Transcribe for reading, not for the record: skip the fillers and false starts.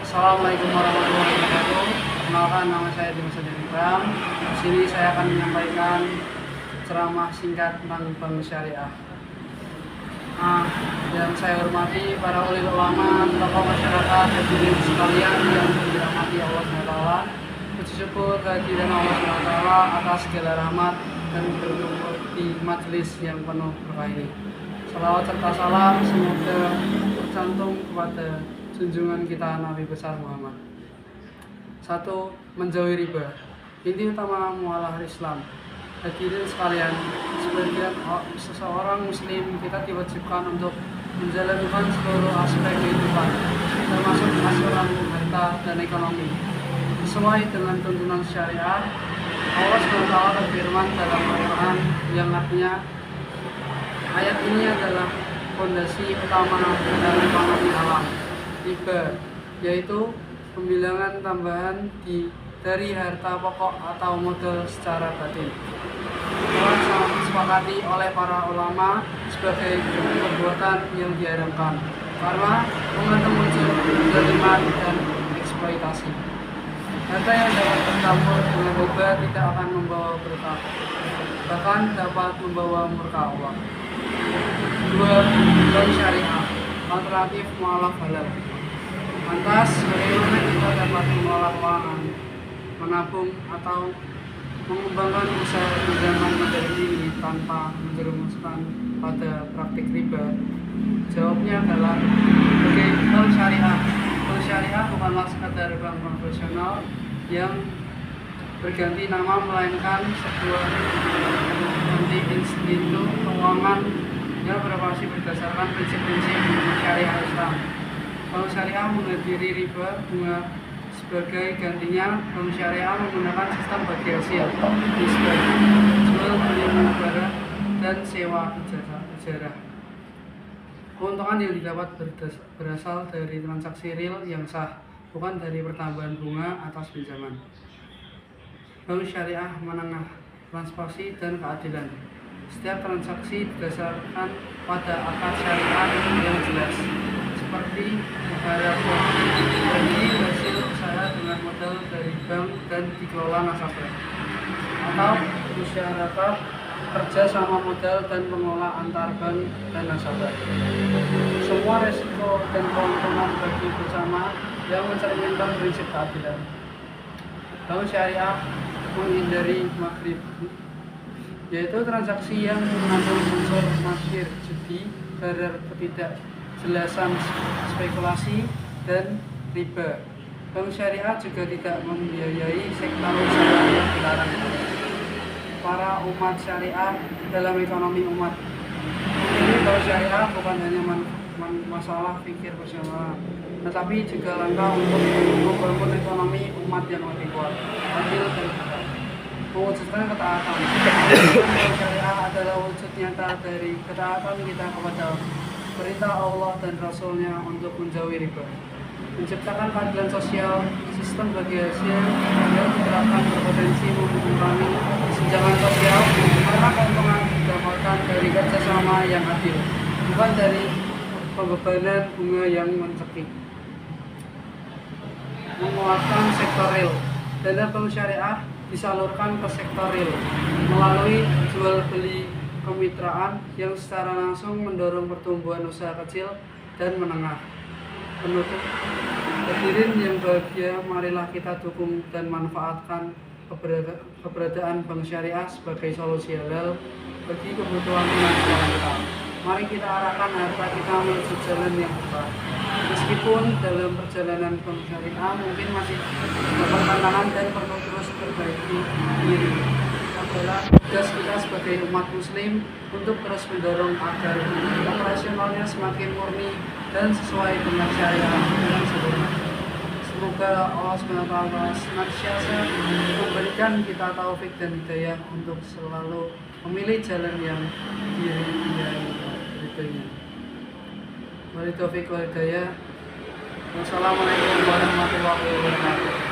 Assalamualaikum warahmatullahi wabarakatuh. Perkenalkan, nama saya Dimas Aditya. Di sini saya akan menyampaikan ceramah singkat tentang bank syariah. Yang saya hormati para ulil ulama, tokoh masyarakat, hadirin sekalian yang dirahmati Allah SWT. Puji syukur kehadiran Allah SWT atas segala rahmat dan berkumpul di majelis yang penuh berkah ini. Salawat serta salam semoga tercantum kepada junjungan kita Nabi besar Muhammad. 1. Menjauhi riba. Inti utama muamalah Islam. Hadirin sekalian, sebagai seseorang muslim, kita diwajibkan untuk menjalankan seluruh aspek kehidupan, termasuk asuransi harta dan ekonomi, sesuai dengan tuntunan syariah. Allah SWT berfirman dalam Al-Quran yang artinya, ayat ini adalah fondasi utama dalam ekonomi alam. Riba, yaitu pembilangan tambahan dari harta pokok atau modal secara batin. Telah disepakati oleh para ulama sebagai perbuatan yang diharamkan karena mengandung unsur kezaliman dan eksploitasi. Harta yang dapat bercampur dengan riba tidak akan membawa berkah, bahkan dapat membawa murka Allah. 2. Bank syariah, alternatif muamalah halal. Lantas, bagaimana kita dapat mengelola keuangan, menabung, atau mengembangkan usaha pinjaman modern ini tanpa menjerumuskan pada praktik riba? Jawabnya adalah bank syariah. Bank syariah bukanlah sekadar bank konvensional yang berganti nama, melainkan sebuah institut keuangan yang beroperasi berdasarkan prinsip-prinsip syariah Islam. Bank syariah menghadiri riba bunga sebagai gantinya. Bank syariah menggunakan sistem bagi hasil, nisbah, jual beli barang, dan sewa ijarah. Keuntungan yang didapat berasal dari transaksi real yang sah, bukan dari pertambahan bunga atas pinjaman. Bank syariah menengah transparansi dan keadilan. Setiap transaksi didasarkan pada akad syariah yang jelas, seperti muharabah, bagi hasil usaha dengan modal dari bank dan dikelola nasabah, atau musyarakah, kerja sama modal dan pengelola antar bank dan nasabah. Semua resiko dan keuntungan bagi bersama yang mencerminkan prinsip keadilan. Bank syariah menghindari maghrib, yaitu transaksi yang mengandung unsur maghir, judi, barar ketidakjelasan, spekulasi, dan riba. Bank syariah juga tidak membiayai sektor usaha yang dilarang para umat syariah dalam ekonomi umat. Ini bank syariah bukan hanya masalah pikir bersama, tetapi juga langkah untuk membangun ekonomi umat yang lebih kuat, adil, dan benar. Mewujudkan ketaatan. Bank syariah adalah wujud nyata dari ketaatan kita kepada perintah Allah dan Rasul-Nya untuk menjauhi riba, menciptakan keadilan sosial. Sistem bagi hasil yang diterapkan berpotensi mengurangi kesenjangan sosial karena keuntungan didapatkan dari kerjasama yang adil, bukan dari pembebanan bunga yang mencekik. Menguatkan sektor real. Dana bank syariah disalurkan ke sektor real melalui jual beli kemitraan yang secara langsung mendorong pertumbuhan usaha kecil dan menengah. Penutup, hadirin yang bahagia, marilah kita dukung dan manfaatkan keberadaan bank syariah sebagai solusi halal bagi kebutuhan finansial kita. Mari kita arahkan harta kita menuju jalan yang tepat. Meskipun dalam perjalanan bank syariah mungkin masih dapat tantangan dan perlu terus perbaiki diri. Adalah tugas kita sebagai umat muslim untuk terus mendorong agar operasionalnya semakin murni dan sesuai dengan syariah yang sempurna. Semoga Allah SWT senantiasa memberikan kita taufik dan hidayah untuk selalu memilih jalan yang diridhoinya. Wali taufik wal hidayah. Wassalamualaikum warahmatullahi wabarakatuh.